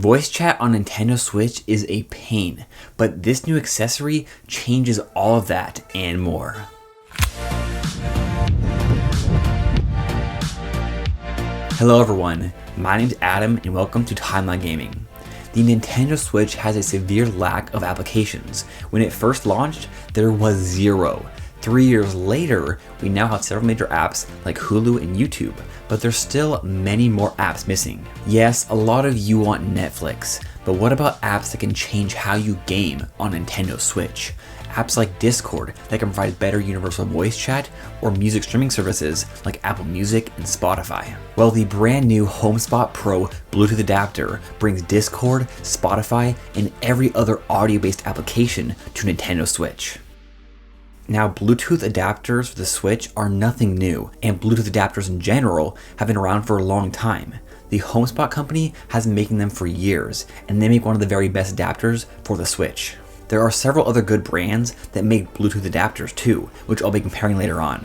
Voice chat on Nintendo Switch is a pain, but this new accessory changes all of that and more. Hello everyone, my name's Adam and welcome to TimeLag Gaming. The Nintendo Switch has a severe lack of applications. When it first launched, there was zero. 3 years later, we now have several major apps like Hulu and YouTube, but there's still many more apps missing. Yes, a lot of you want Netflix, but what about apps that can change how you game on Nintendo Switch? Apps like Discord that can provide better universal voice chat, or music streaming services like Apple Music and Spotify. Well, the brand new HomeSpot Pro Bluetooth Adapter brings Discord, Spotify, and every other audio-based application to Nintendo Switch. Now, Bluetooth adapters for the Switch are nothing new, and Bluetooth adapters in general have been around for a long time. The HomeSpot company has been making them for years, and they make one of the very best adapters for the Switch. There are several other good brands that make Bluetooth adapters too, which I'll be comparing later on.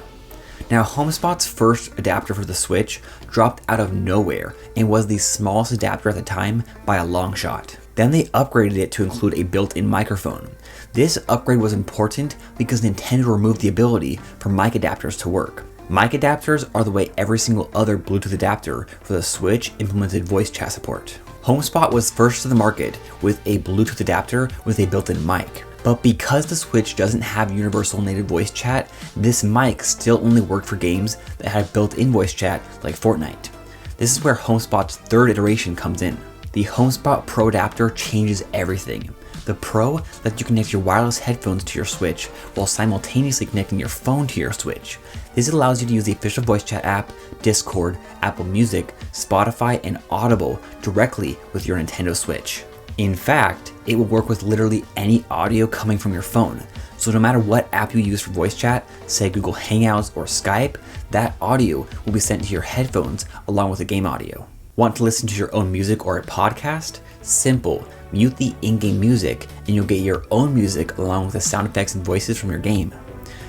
Now, HomeSpot's first adapter for the Switch dropped out of nowhere and was the smallest adapter at the time by a long shot. Then they upgraded it to include a built-in microphone. This upgrade was important because Nintendo removed the ability for mic adapters to work. Mic adapters are the way every single other Bluetooth adapter for the Switch implemented voice chat support. HomeSpot was first to the market with a Bluetooth adapter with a built-in mic. But because the Switch doesn't have universal native voice chat, this mic still only worked for games that had built-in voice chat like Fortnite. This is where HomeSpot's third iteration comes in. The HomeSpot Pro adapter changes everything. The Pro lets you connect your wireless headphones to your Switch while simultaneously connecting your phone to your Switch. This allows you to use the official voice chat app, Discord, Apple Music, Spotify, and Audible directly with your Nintendo Switch. In fact, it will work with literally any audio coming from your phone. So no matter what app you use for voice chat, say Google Hangouts or Skype, that audio will be sent to your headphones along with the game audio. Want to listen to your own music or a podcast? Simple. Mute the in-game music and you'll get your own music along with the sound effects and voices from your game.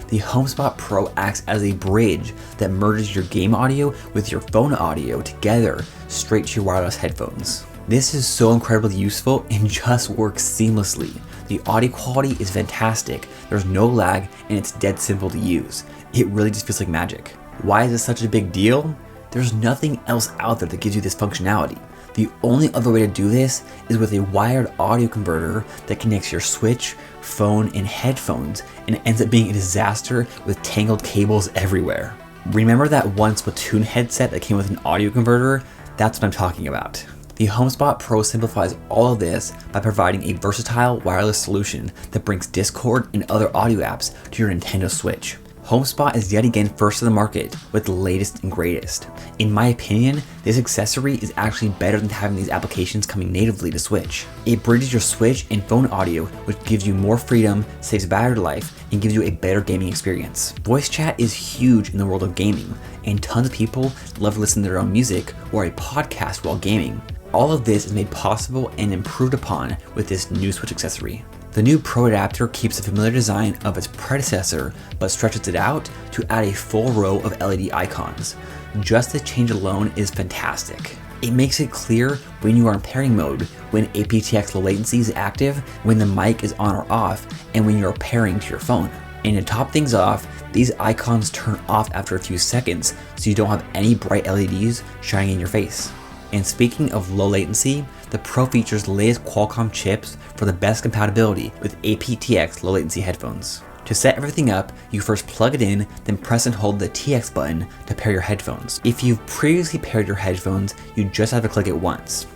The HomeSpot Pro acts as a bridge that merges your game audio with your phone audio together straight to your wireless headphones. This is so incredibly useful and just works seamlessly. The audio quality is fantastic, there's no lag, and it's dead simple to use. It really just feels like magic. Why is this such a big deal? There's nothing else out there that gives you this functionality. The only other way to do this is with a wired audio converter that connects your Switch, phone, and headphones, and it ends up being a disaster with tangled cables everywhere. Remember that one Splatoon headset that came with an audio converter? That's what I'm talking about. The HomeSpot Pro simplifies all of this by providing a versatile wireless solution that brings Discord and other audio apps to your Nintendo Switch. HomeSpot is yet again first to the market with the latest and greatest. In my opinion, this accessory is actually better than having these applications coming natively to Switch. It bridges your Switch and phone audio, which gives you more freedom, saves battery life, and gives you a better gaming experience. Voice chat is huge in the world of gaming, and tons of people love to listen to their own music or a podcast while gaming. All of this is made possible and improved upon with this new Switch accessory. The new Pro adapter keeps the familiar design of its predecessor, but stretches it out to add a full row of LED icons. Just this change alone is fantastic. It makes it clear when you are in pairing mode, when aptX low latency is active, when the mic is on or off, and when you're pairing to your phone. And to top things off, these icons turn off after a few seconds, so you don't have any bright LEDs shining in your face. And speaking of low latency, the Pro features the latest Qualcomm chips for the best compatibility with aptX low latency headphones. To set everything up, you first plug it in, then press and hold the TX button to pair your headphones. If you've previously paired your headphones, you just have to click it once.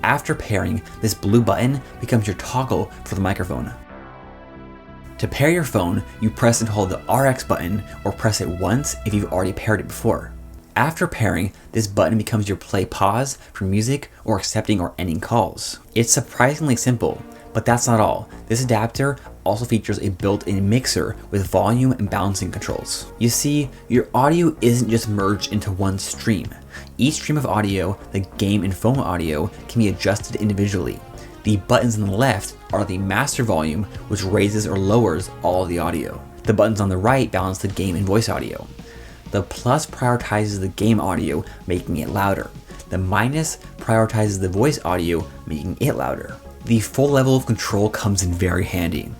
After pairing, this blue button becomes your toggle for the microphone. To pair your phone, you press and hold the RX button or press it once if you've already paired it before. After pairing, this button becomes your play pause for music or accepting or ending calls. It's surprisingly simple, but that's not all. This adapter also features a built-in mixer with volume and balancing controls. You see, your audio isn't just merged into one stream. Each stream of audio, the game and phone audio, can be adjusted individually. The buttons on the left are the master volume, which raises or lowers all of the audio. The buttons on the right balance the game and voice audio. The plus prioritizes the game audio, making it louder. The minus prioritizes the voice audio, making it louder. The full level of control comes in very handy.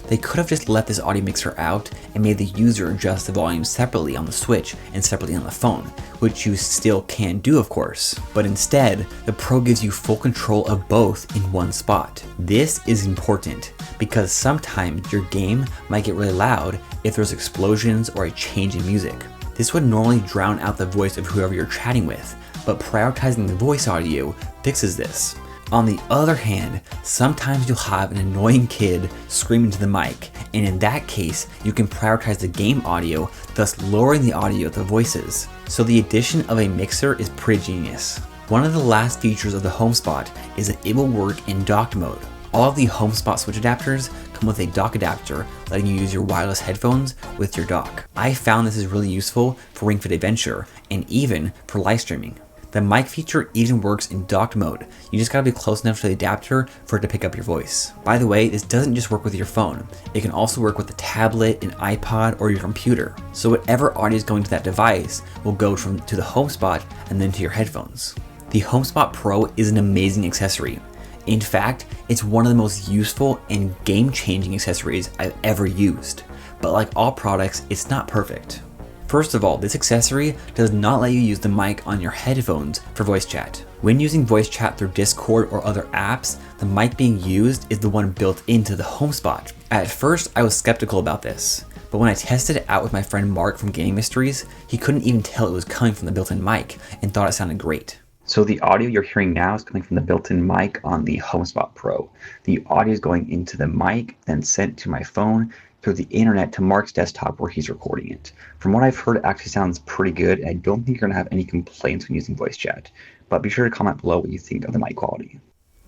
They could have just let this audio mixer out and made the user adjust the volume separately on the Switch and separately on the phone, which you still can do of course. But instead, the Pro gives you full control of both in one spot. This is important because sometimes your game might get really loud if there's explosions or a change in music. This would normally drown out the voice of whoever you're chatting with, but prioritizing the voice audio fixes this. On the other hand, sometimes you'll have an annoying kid screaming to the mic, and in that case, you can prioritize the game audio, thus lowering the audio of the voices. So the addition of a mixer is pretty genius. One of the last features of the HomeSpot is that it will work in docked mode. All of the HomeSpot Switch adapters come with a dock adapter, letting you use your wireless headphones with your dock. I found this is really useful for Ring Fit Adventure, and even for live streaming. The mic feature even works in docked mode. You just gotta be close enough to the adapter for it to pick up your voice. By the way, this doesn't just work with your phone. It can also work with the tablet, an iPod, or your computer. So whatever audio is going to that device will go to the HomeSpot and then to your headphones. The HomeSpot Pro is an amazing accessory. In fact, it's one of the most useful and game-changing accessories I've ever used. But like all products, it's not perfect. First of all, this accessory does not let you use the mic on your headphones for voice chat. When using voice chat through Discord or other apps, the mic being used is the one built into the HomeSpot. At first, I was skeptical about this, but when I tested it out with my friend Mark from Gaming Mysteries, he couldn't even tell it was coming from the built-in mic and thought it sounded great. So the audio you're hearing now is coming from the built-in mic on the HomeSpot Pro. The audio is going into the mic, then sent to my phone, through the internet to Mark's desktop where he's recording it. From what I've heard, it actually sounds pretty good, and I don't think you're gonna have any complaints when using voice chat. But be sure to comment below what you think of the mic quality.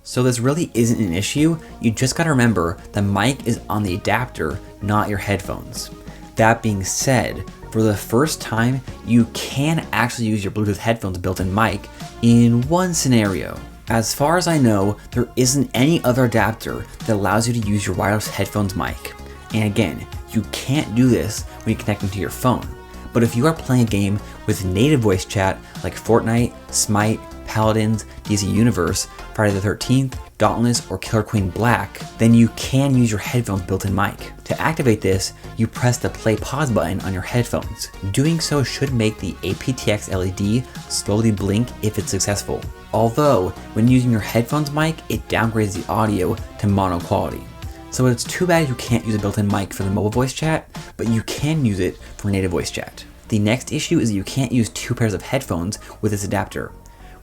So this really isn't an issue. You just gotta remember the mic is on the adapter, not your headphones. That being said, for the first time, you can actually use your Bluetooth headphones built-in mic in one scenario. As far as I know, there isn't any other adapter that allows you to use your wireless headphones mic. And again, you can't do this when you're connecting to your phone. But if you are playing a game with native voice chat like Fortnite, Smite, Paladins, DC Universe, Friday the 13th, Dauntless, or Killer Queen Black, then you can use your headphones built-in mic. To activate this, you press the play pause button on your headphones. Doing so should make the aptX LED slowly blink if it's successful. Although, when using your headphones mic, it downgrades the audio to mono quality. So it's too bad you can't use a built-in mic for the mobile voice chat, but you can use it for native voice chat. The next issue is you can't use two pairs of headphones with this adapter.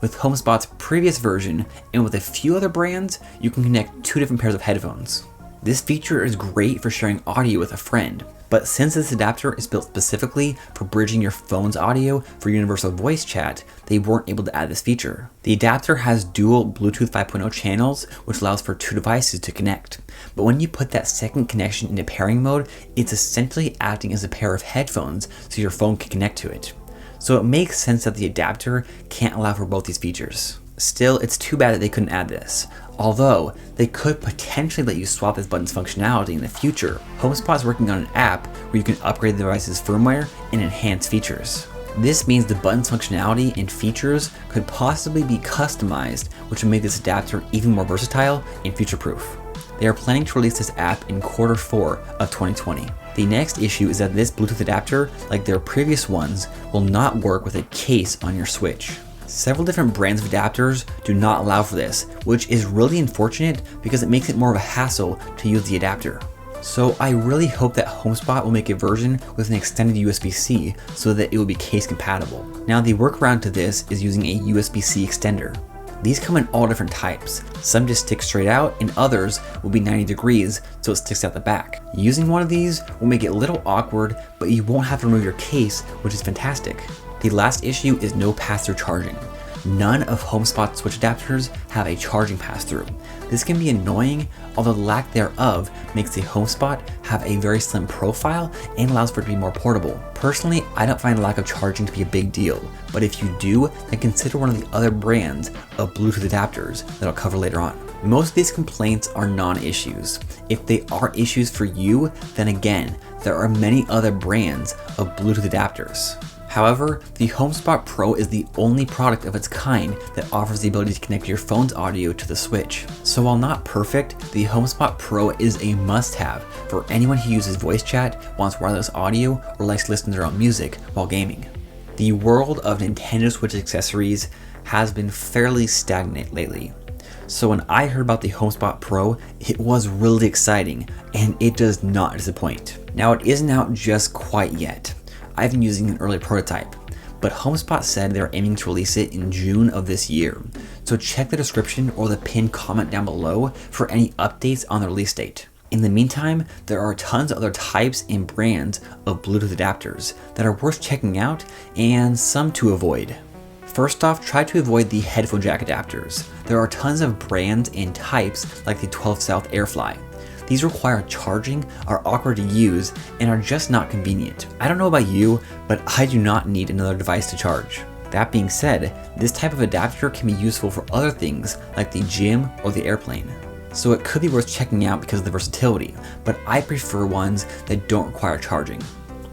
With HomeSpot's previous version, and with a few other brands, you can connect two different pairs of headphones. This feature is great for sharing audio with a friend, but since this adapter is built specifically for bridging your phone's audio for universal voice chat, they weren't able to add this feature. The adapter has dual Bluetooth 5.0 channels, which allows for two devices to connect. But when you put that second connection into pairing mode, it's essentially acting as a pair of headphones so your phone can connect to it. So it makes sense that the adapter can't allow for both these features. Still, it's too bad that they couldn't add this. Although, they could potentially let you swap this button's functionality in the future. HomeSpot is working on an app where you can upgrade the device's firmware and enhance features. This means the button's functionality and features could possibly be customized, which will make this adapter even more versatile and future-proof. They are planning to release this app in Q4 of 2020. The next issue is that this Bluetooth adapter, like their previous ones, will not work with a case on your Switch. Several different brands of adapters do not allow for this, which is really unfortunate because it makes it more of a hassle to use the adapter. So I really hope that HomeSpot will make a version with an extended USB-C so that it will be case compatible. Now the workaround to this is using a USB-C extender. These come in all different types. Some just stick straight out and others will be 90 degrees so it sticks out the back. Using one of these will make it a little awkward, but you won't have to remove your case, which is fantastic. The last issue is no pass-through charging. None of HomeSpot's Switch adapters have a charging pass-through. This can be annoying, although the lack thereof makes the HomeSpot have a very slim profile and allows for it to be more portable. Personally, I don't find the lack of charging to be a big deal, but if you do, then consider one of the other brands of Bluetooth adapters that I'll cover later on. Most of these complaints are non-issues. If they are issues for you, then again, there are many other brands of Bluetooth adapters. However, the HomeSpot Pro is the only product of its kind that offers the ability to connect your phone's audio to the Switch. So while not perfect, the HomeSpot Pro is a must-have for anyone who uses voice chat, wants wireless audio, or likes to listen to their own music while gaming. The world of Nintendo Switch accessories has been fairly stagnant lately. So when I heard about the HomeSpot Pro, it was really exciting, and it does not disappoint. Now it isn't out just quite yet. I've been using an early prototype, but HomeSpot said they're aiming to release it in June of this year. So check the description or the pinned comment down below for any updates on the release date. In the meantime, there are tons of other types and brands of Bluetooth adapters that are worth checking out and some to avoid. First off, try to avoid the headphone jack adapters. There are tons of brands and types like the 12 South Airfly. These require charging, are awkward to use, and are just not convenient. I don't know about you, but I do not need another device to charge. That being said, this type of adapter can be useful for other things like the gym or the airplane. So it could be worth checking out because of the versatility, but I prefer ones that don't require charging.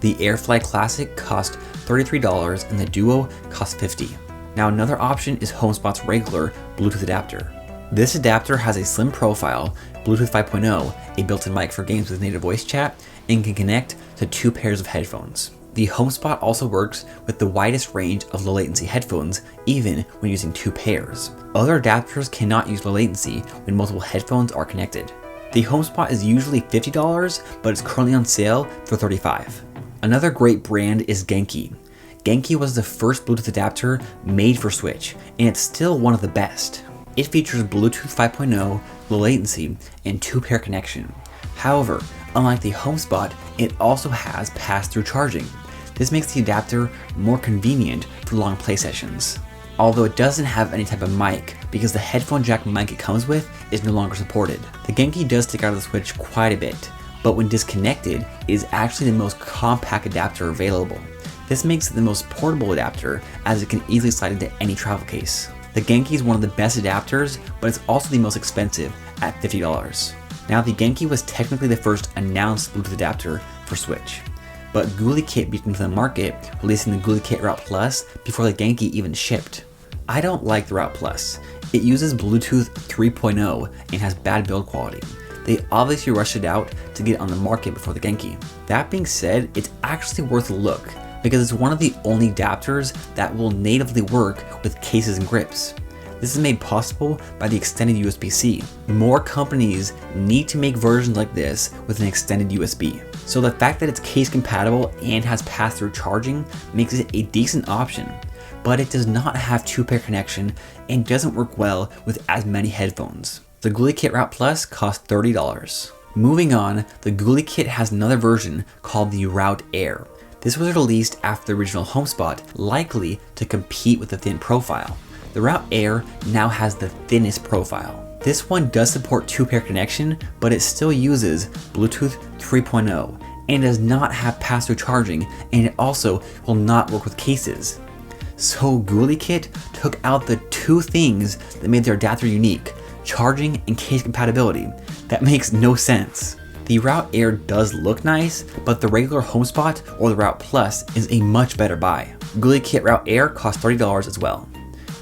The Airfly Classic cost $33 and the Duo cost $50. Now another option is HomeSpot's regular Bluetooth adapter. This adapter has a slim profile, Bluetooth 5.0, a built-in mic for games with native voice chat, and can connect to 2 pairs of headphones. The HomeSpot also works with the widest range of low latency headphones, even when using 2 pairs. Other adapters cannot use low latency when multiple headphones are connected. The HomeSpot is usually $50, but it's currently on sale for $35. Another great brand is Genki. Genki was the first Bluetooth adapter made for Switch, and it's still one of the best. It features Bluetooth 5.0, low latency, and 2-pair connection. However, unlike the HomeSpot, it also has pass-through charging. This makes the adapter more convenient for long play sessions. Although it doesn't have any type of mic because the headphone jack mic it comes with is no longer supported. The Genki does stick out of the Switch quite a bit, but when disconnected, it is actually the most compact adapter available. This makes it the most portable adapter as it can easily slide into any travel case. The Genki is one of the best adapters, but it's also the most expensive at $50. Now the Genki was technically the first announced Bluetooth adapter for Switch, but GuliKit beat into the market, releasing the GuliKit Route Plus before the Genki even shipped. I don't like the Route Plus. It uses Bluetooth 3.0 and has bad build quality. They obviously rushed it out to get it on the market before the Genki. That being said, it's actually worth a look, because it's one of the only adapters that will natively work with cases and grips. This is made possible by the extended USB-C. More companies need to make versions like this with an extended USB. So the fact that it's case compatible and has pass-through charging makes it a decent option, but it does not have 2-pair connection and doesn't work well with as many headphones. The GuliKit Route Plus costs $30. Moving on, the GuliKit has another version called the Route Air. This was released after the original HomeSpot, likely to compete with the thin profile. The Route Air now has the thinnest profile. This one does support 2-pair connection, but it still uses Bluetooth 3.0 and does not have pass-through charging, and it also will not work with cases. So GuliKit took out the 2 things that made their adapter unique, charging and case compatibility. That makes no sense. The Route Air does look nice, but the regular HomeSpot or the Route Plus is a much better buy. GuliKit Route Air costs $30 as well.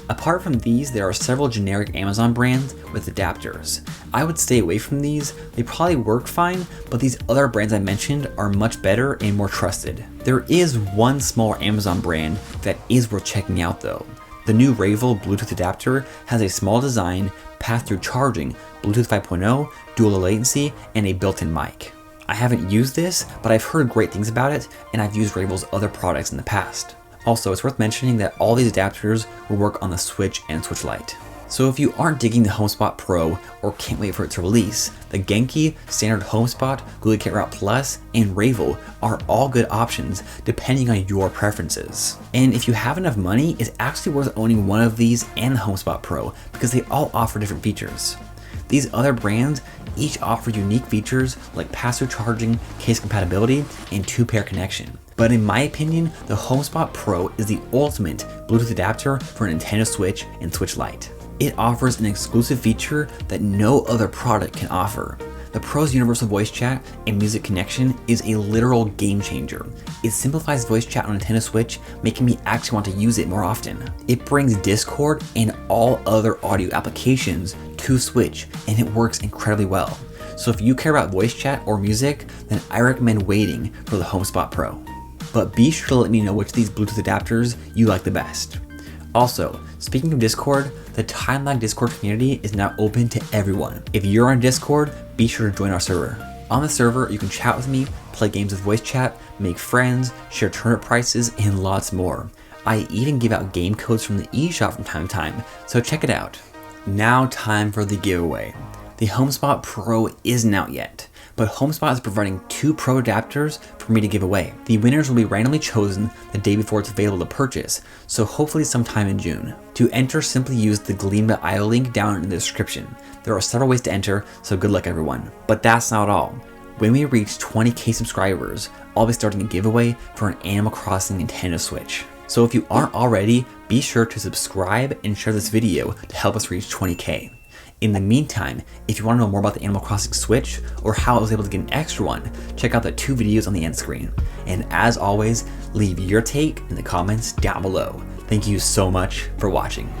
Apart from these, there are several generic Amazon brands with adapters. I would stay away from these. They probably work fine, but these other brands I mentioned are much better and more trusted. There is one smaller Amazon brand that is worth checking out though. The new Ravel Bluetooth adapter has a small design, pass-through charging, Bluetooth 5.0, dual low latency, and a built-in mic. I haven't used this, but I've heard great things about it, and I've used Ravel's other products in the past. Also, it's worth mentioning that all these adapters will work on the Switch and Switch Lite. So if you aren't digging the HomeSpot Pro or can't wait for it to release, the Genki, standard HomeSpot, GuliKit Route Plus, and Ravel are all good options depending on your preferences. And if you have enough money, it's actually worth owning one of these and the HomeSpot Pro because they all offer different features. These other brands each offer unique features like pass-through charging, case compatibility, and 2-pair connection. But in my opinion, the HomeSpot Pro is the ultimate Bluetooth adapter for Nintendo Switch and Switch Lite. It offers an exclusive feature that no other product can offer. The Pro's universal voice chat and music connection is a literal game changer. It simplifies voice chat on Nintendo Switch, making me actually want to use it more often. It brings Discord and all other audio applications to Switch, and it works incredibly well. So if you care about voice chat or music, then I recommend waiting for the HomeSpot Pro. But be sure to let me know which of these Bluetooth adapters you like the best. Also, speaking of Discord, the TimeLag Discord community is now open to everyone. If you're on Discord, be sure to join our server. On the server, you can chat with me, play games with voice chat, make friends, share turnip prices, and lots more. I even give out game codes from the eShop from time to time, so check it out. Now time for the giveaway. The HomeSpot Pro isn't out yet, but HomeSpot is providing 2 Pro adapters for me to give away. The winners will be randomly chosen the day before it's available to purchase, so hopefully sometime in June. To enter, simply use the Gleam.io link down in the description. There are several ways to enter, so good luck everyone. But that's not all. When we reach 20k subscribers, I'll be starting a giveaway for an Animal Crossing Nintendo Switch. So if you aren't already, be sure to subscribe and share this video to help us reach 20k. In the meantime, if you want to know more about the Animal Crossing Switch or how I was able to get an extra one, check out the 2 videos on the end screen. And as always, leave your take in the comments down below. Thank you so much for watching.